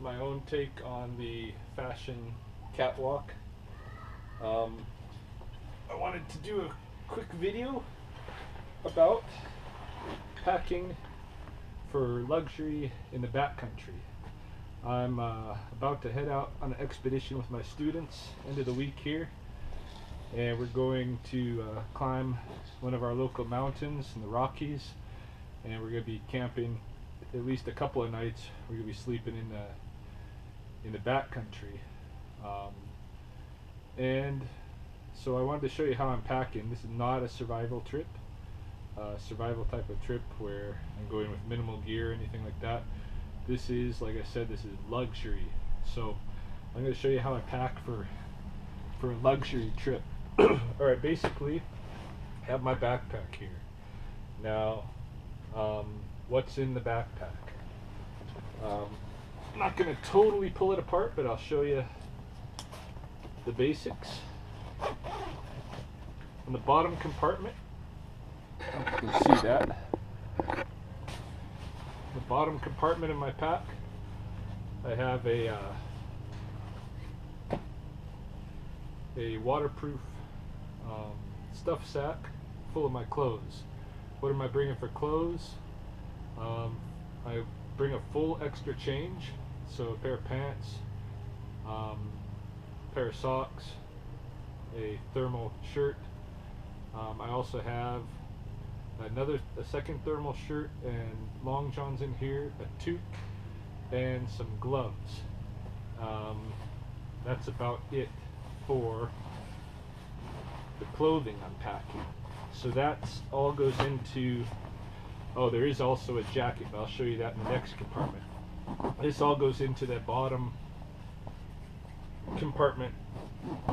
my own take on the fashion catwalk. I wanted to do a quick video about packing for luxury in the backcountry. I'm about to head out on an expedition with my students end of the week here, and we're going to climb one of our local mountains in the Rockies, and we're going to be camping at least a couple of nights. We're going to be sleeping in the backcountry, and so I wanted to show you how I'm packing. This is not a survival trip, survival type of trip where I'm going with minimal gear or anything like that. This is, like I said, this is luxury. So I'm going to show you how I pack for a luxury trip. Alright, basically I have my backpack here. Now, what's in the backpack? I'm not going to totally pull it apart, but I'll show you the basics. On the bottom compartment, you can see that. The bottom compartment of my pack, I have a waterproof stuff sack full of my clothes. What am I bringing for clothes? I bring a full extra change, so a pair of pants, pair of socks, a thermal shirt. I also have a second thermal shirt and long johns in here, a toque, and some gloves. That's about it for the clothing I'm packing. So that's all goes into, oh, there is also a jacket, but I'll show you that in the next compartment. This all goes into the bottom compartment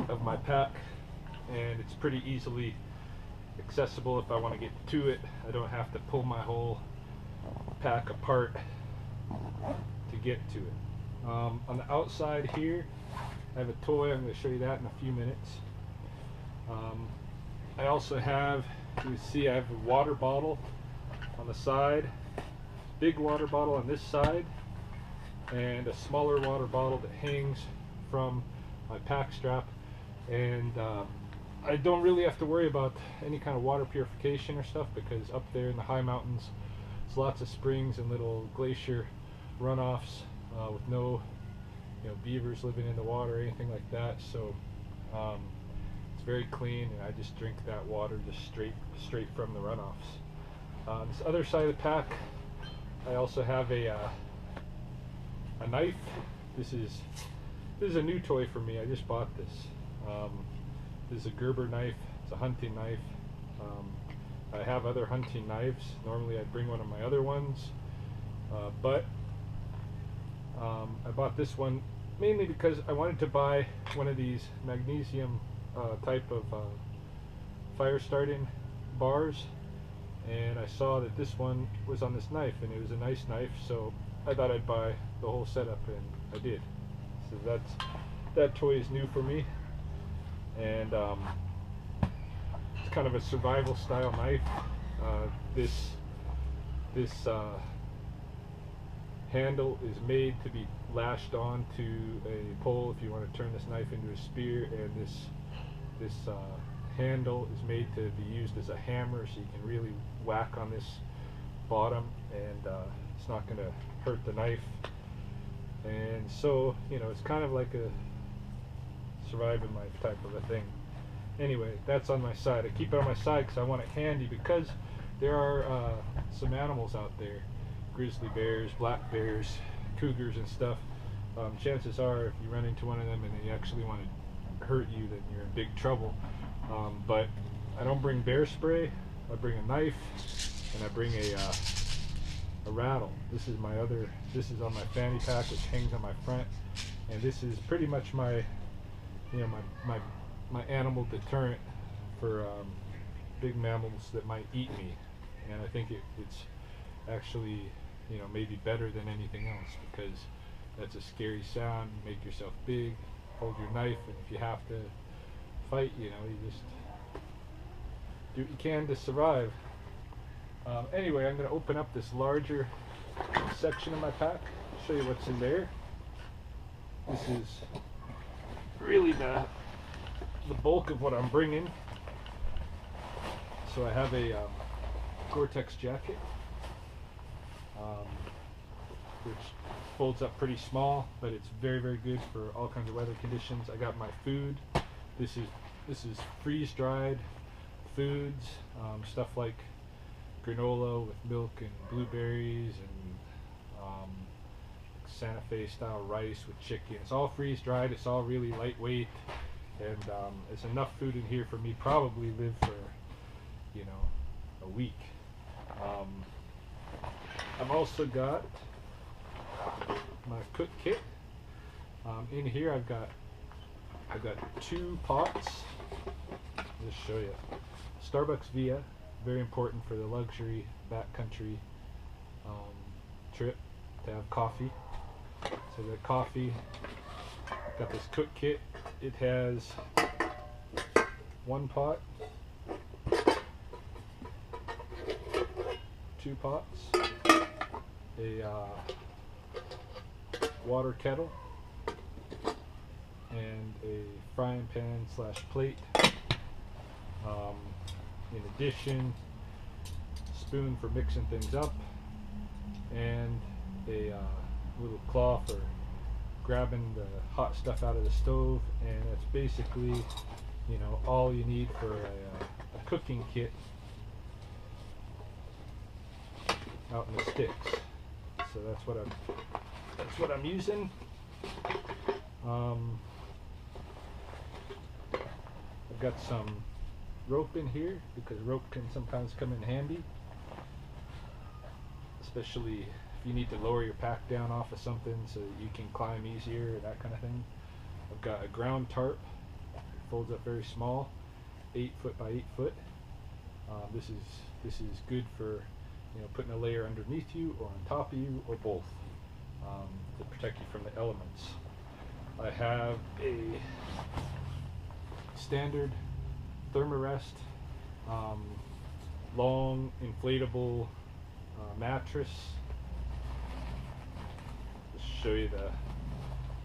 of my pack, and it's pretty easily accessible if I want to get to it. I don't have to pull my whole pack apart to get to it. On the outside here, I have a toy. I'm going to show you that in a few minutes. I also have, you can see I have a water bottle on the side, big water bottle on this side, and a smaller water bottle that hangs from my pack strap. And I don't really have to worry about any kind of water purification or stuff, because up there in the high mountains there's lots of springs and little glacier runoffs with no beavers living in the water or anything like that. So it's very clean, and I just drink that water just straight from the runoffs. On this other side of the pack, I also have a knife. This is a new toy for me. I just bought this. This is a Gerber knife. It's a hunting knife. I have other hunting knives. Normally I'd bring one of my other ones, but I bought this one mainly because I wanted to buy one of these magnesium type of fire starting bars, and I saw that this one was on this knife, and it was a nice knife, so I thought I'd buy the whole setup, and I did. So that toy is new for me. And it's kind of a survival style knife. This handle is made to be lashed on to a pole if you want to turn this knife into a spear, and this handle is made to be used as a hammer, so you can really whack on this bottom, and it's not going to hurt the knife. And so, it's kind of like a surviving life type of a thing. Anyway, that's on my side. I keep it on my side because I want it handy, because there are some animals out there, grizzly bears, black bears, cougars and stuff. Chances are if you run into one of them and they actually want to hurt you, then you're in big trouble. But I don't bring bear spray. I bring a knife, and I bring a rattle. This is on my fanny pack, which hangs on my front, and this is pretty much my my animal deterrent for big mammals that might eat me. And I think it's actually maybe better than anything else, because that's a scary sound. You make yourself big, hold your knife, and if you have to fight, you just do what you can to survive. Anyway, I'm going to open up this larger section of my pack, show you what's in there. this is really the bulk of what I'm bringing. So I have a Gore-Tex jacket, which folds up pretty small, but it's very, very good for all kinds of weather conditions. I got my food. This is freeze-dried foods, stuff like granola with milk and blueberries and Santa Fe style rice with chicken. It's all freeze-dried. It's all really lightweight, and it's enough food in here for me probably live for, you know, a week. I've also got my cook kit. In here I've got 2 pots. I'll just show you. Starbucks Via, very important for the luxury backcountry trip to have coffee. So the coffee, got this cook kit. It has 1 pot, 2 pots, a water kettle, and a frying pan / plate. In addition, spoon for mixing things up, and a little claw for grabbing the hot stuff out of the stove. And that's basically, you know, all you need for a cooking kit out in the sticks. So that's what I'm using. I've got some rope in here because rope can sometimes come in handy, especially if you need to lower your pack down off of something so that you can climb easier, that kind of thing. I've got a ground tarp. It folds up very small, 8 foot by 8 foot. This is good for, you know, putting a layer underneath you or on top of you or both, to protect you from the elements. I have a standard Thermarest long inflatable mattress. Just show you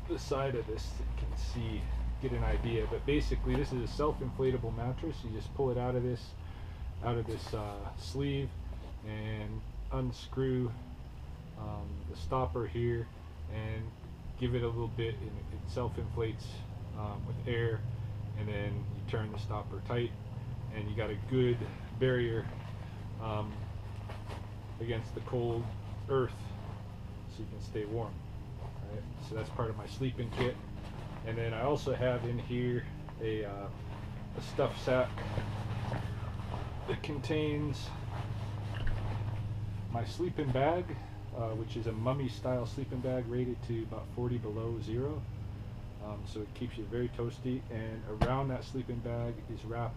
the side of this so you can see, get an idea. But basically this is a self-inflatable mattress. You just pull it out of this sleeve and unscrew the stopper here and give it a little bit, and it self-inflates with air, and then you turn the stopper tight and you got a good barrier against the cold earth so you can stay warm. Right? So that's part of my sleeping kit. And then I also have in here a stuff sack that contains my sleeping bag, which is a mummy style sleeping bag rated to about 40 below zero. So it keeps you very toasty, and around that sleeping bag is wrapped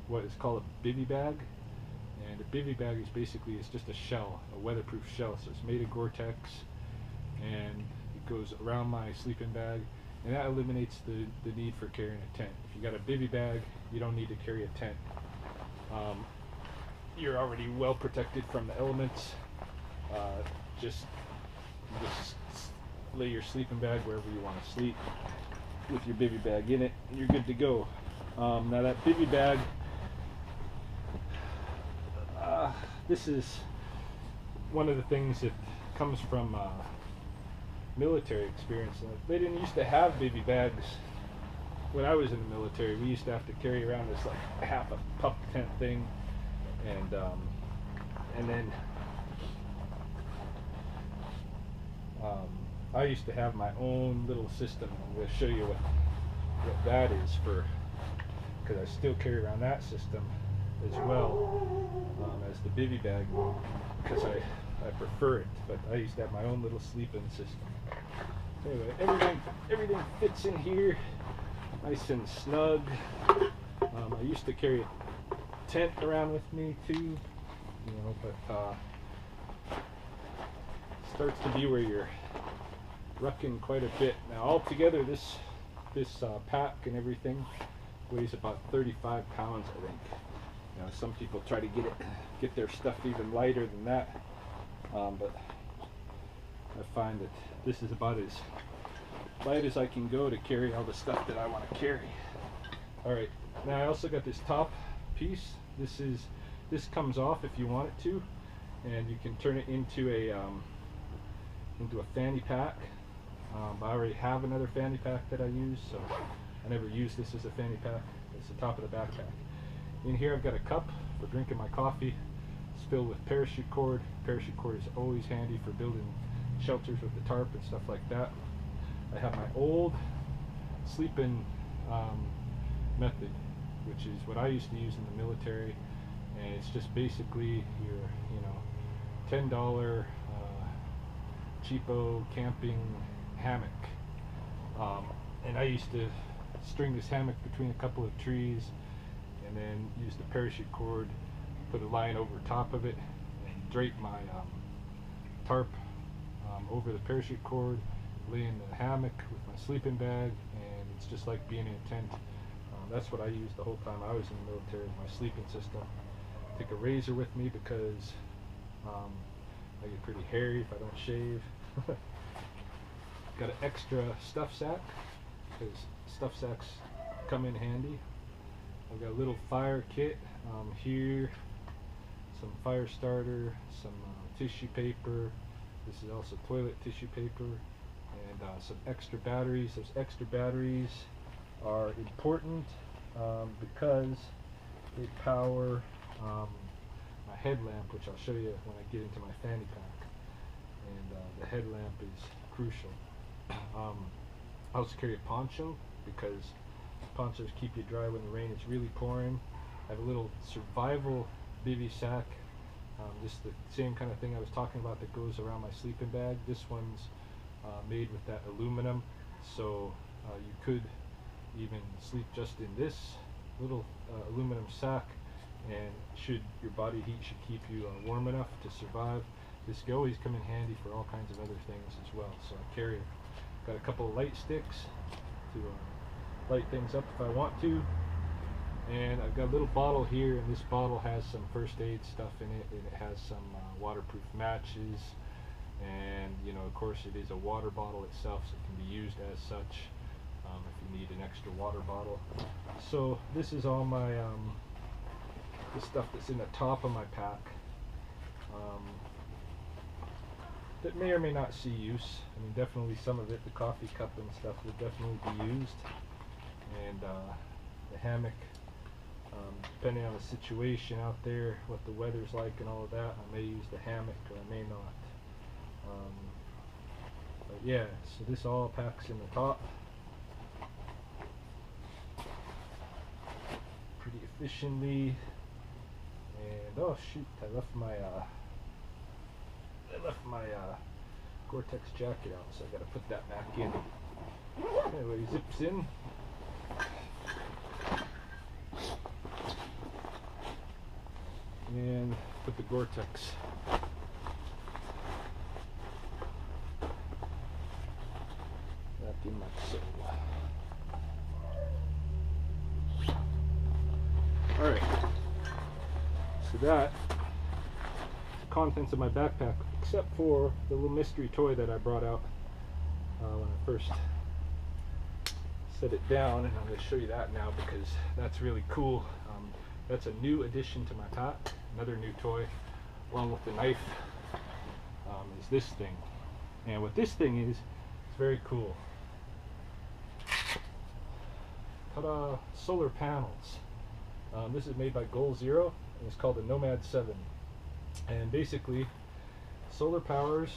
what is called a bivy bag. And a bivy bag is basically, it's just a shell, a weatherproof shell. So it's made of Gore-Tex, and it goes around my sleeping bag, and that eliminates the need for carrying a tent. If you got a bivy bag, you don't need to carry a tent. You're already well protected from the elements. Just lay your sleeping bag wherever you want to sleep with your bivy bag in it, and you're good to go. Now that bivy bag, this is one of the things that comes from military experience. They didn't used to have bivy bags when I was in the military. We used to have to carry around this like half a pup tent thing, and then I used to have my own little system. I'm going to show you what that is for, because I still carry around that system as well as the bivy bag, because I prefer it. But I used to have my own little sleeping system. Anyway, everything fits in here nice and snug. I used to carry a tent around with me too, you know, but starts to be where you're rucking quite a bit. Now altogether this pack and everything weighs about 35 pounds, I think. You know, some people try to get their stuff even lighter than that, but I find that this is about as light as I can go to carry all the stuff that I want to carry. Alright, now I also got this top piece. This comes off if you want it to, and you can turn it into a fanny pack. I already have another fanny pack that I use, so I never use this as a fanny pack. It's the top of the backpack. In here I've got a cup for drinking my coffee. It's filled with parachute cord. Parachute cord is always handy for building shelters with the tarp and stuff like that. I have my old sleeping method, which is what I used to use in the military, and it's just basically your $10 cheapo camping hammock. And I used to string this hammock between a couple of trees and then use the parachute cord, put a line over top of it, and drape my tarp over the parachute cord, lay in the hammock with my sleeping bag, and it's just like being in a tent. That's what I used the whole time I was in the military, my sleeping system. Take a razor with me because I get pretty hairy if I don't shave. Got an extra stuff sack because stuff sacks come in handy. I've got a little fire kit here, some fire starter, some tissue paper. This is also toilet tissue paper, and some extra batteries. Those extra batteries are important because they power my headlamp, which I'll show you when I get into my fanny pack. And the headlamp is crucial. I also carry a poncho because ponchos keep you dry when the rain is really pouring. I have a little survival bivy sack, just the same kind of thing I was talking about that goes around my sleeping bag. This one's made with that aluminum, so you could even sleep just in this little aluminum sack, and your body heat should keep you warm enough to survive. This can always come in handy for all kinds of other things as well. So I carry it. Got a couple of light sticks to light things up if I want to, and I've got a little bottle here, and this bottle has some first aid stuff in it, and it has some waterproof matches, and of course it is a water bottle itself, so it can be used as such if you need an extra water bottle. So this is all my the stuff that's in the top of my pack that may or may not see use. I mean, definitely some of it, the coffee cup and stuff, would definitely be used, and the hammock, depending on the situation out there, what the weather's like and all of that, I may use the hammock or I may not. But yeah, so this all packs in the top pretty efficiently. And oh shoot, I left my Gore-Tex jacket out, so I gotta put that back in. Anyway, zips in. And put the Gore-Tex back in my soul. Alright, so that's the contents of my backpack, except for the little mystery toy that I brought out when I first set it down, and I'm going to show you that now because that's really cool. That's a new addition to my pack, another new toy, along with the knife, is this thing. And what this thing is, it's very cool. Ta-da! Solar panels. This is made by Goal Zero, and it's called the Nomad 7. And basically, solar powers,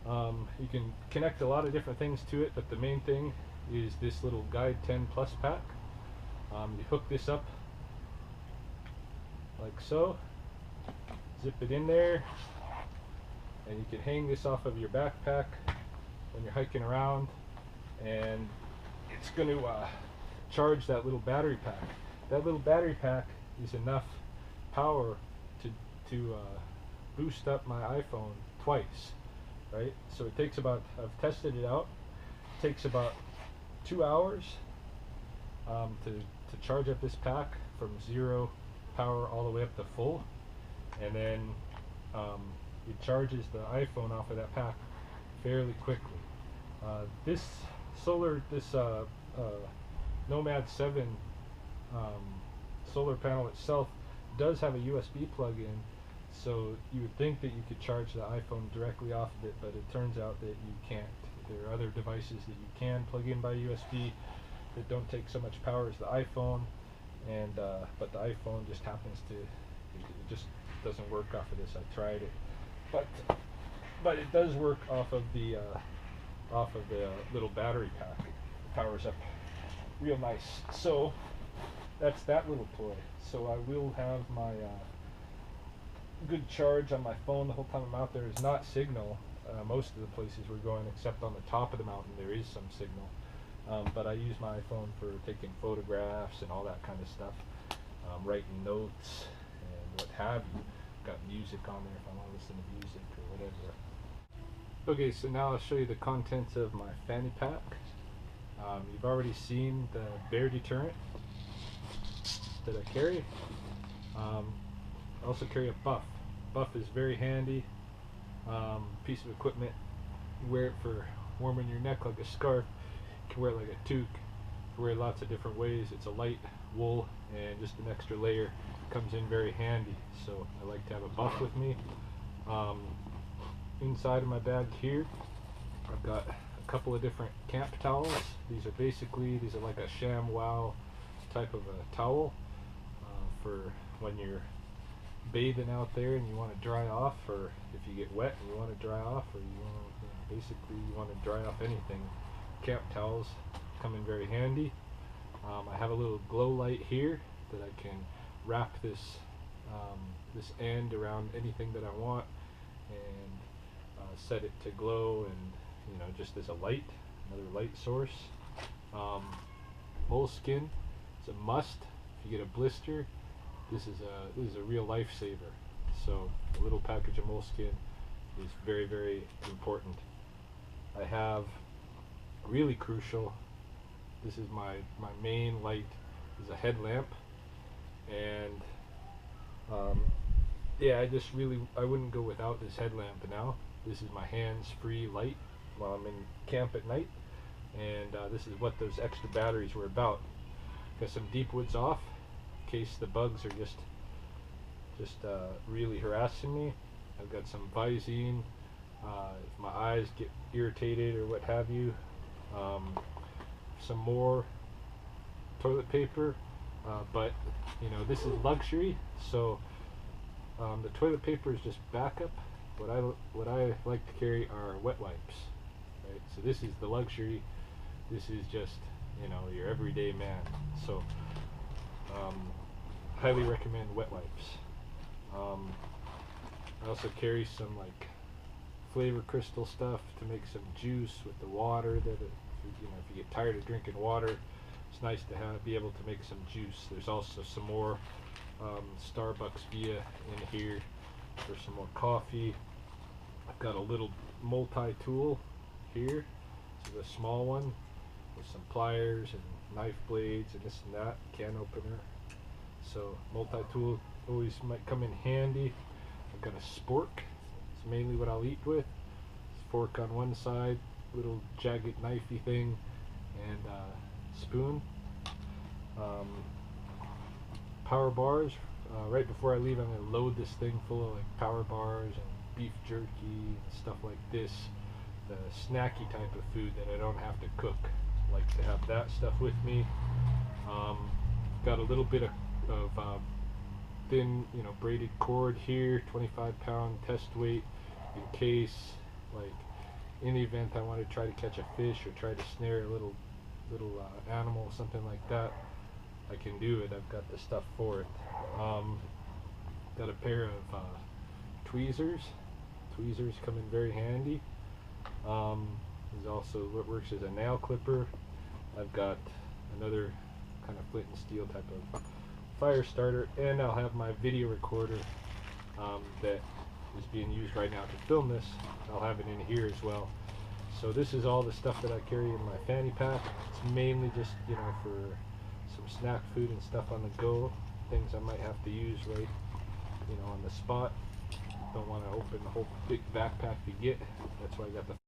you can connect a lot of different things to it, but the main thing is this little Guide 10 Plus pack. You hook this up like so, zip it in there, and you can hang this off of your backpack when you're hiking around, and it's going to charge that little battery pack. That little battery pack is enough power to boost up my iPhone twice, right? So it takes about, I've tested it out, it takes about 2 hours to charge up this pack from 0 power all the way up to full, and then it charges the iPhone off of that pack fairly quickly. This Nomad 7 solar panel itself does have a USB plug-in, so you would think that you could charge the iPhone directly off of it, but it turns out that you can't. There are other devices that you can plug in by USB that don't take so much power as the iPhone, and but the iPhone just happens to, it just doesn't work off of this. I tried it, but it does work off of the little battery pack. It powers up real nice. So that's that little toy. So I will have my good charge on my phone the whole time I'm out there. Is not signal. Most of the places we're going, except on the top of the mountain, there is some signal. But I use my iPhone for taking photographs and all that kind of stuff, writing notes and what have you. Got music on there if I want to listen to music or whatever. Okay, so now I'll show you the contents of my fanny pack. You've already seen the bear deterrent that I carry. I also carry a buff. Buff is very handy piece of equipment. You wear it for warming your neck like a scarf. You can wear it like a toque. You can wear it lots of different ways. It's a light wool and just an extra layer. Comes in very handy. So I like to have a buff with me. Inside of my bag here, I've got a couple of different camp towels. These are like a ShamWow type of a towel for when you're bathing out there and you want to dry off, or if you get wet and you want to dry off, or basically you want to dry off anything. Camp towels come in very handy. I have a little glow light here that I can wrap this end around anything that I want and set it to glow, and just as a light, another light source. Moleskin is a must. If you get a blister, this is a real lifesaver. So a little package of moleskin is very, very important. I have, really crucial, this is my main light, is a headlamp, and yeah, I wouldn't go without this headlamp now. This is my hands-free light while I'm in camp at night, and this is what those extra batteries were about. Got some deep woods off in case the bugs are just really harassing me. I've got some Visine if my eyes get irritated or what have you. Some more toilet paper, but this is luxury, so the toilet paper is just backup. What I like to carry are wet wipes, right? So this is the luxury. This is just your everyday man. So highly recommend wet wipes. I also carry some like flavor crystal stuff to make some juice with the water. That if you get tired of drinking water, it's nice to be able to make some juice. There's also some more Starbucks Via in here for some more coffee. I've got a little multi-tool here. This is a small one with some pliers and knife blades and this and that, can opener. So multi-tool always might come in handy. I've got a spork. It's mainly what I'll eat with. Fork on one side, little jagged knifey thing, and spoon. Power bars. Right before I leave, I'm going to load this thing full of like power bars and beef jerky and stuff like this. The snacky type of food that I don't have to cook. I like to have that stuff with me. Got a little bit of thin, braided cord here, 25-pound test weight, in case, like, in the event I want to try to catch a fish or try to snare a little animal, something like that. I can do it. I've got the stuff for it. Got a pair of tweezers. Tweezers come in very handy. There's also what works as a nail clipper. I've got another kind of flint and steel type of fire starter, and I'll have my video recorder that is being used right now to film this. I'll have it in here as well. So this is all the stuff that I carry in my fanny pack. It's mainly just for some snack food and stuff on the go, things I might have to use right on the spot. Don't want to open the whole big backpack to get. That's why I got the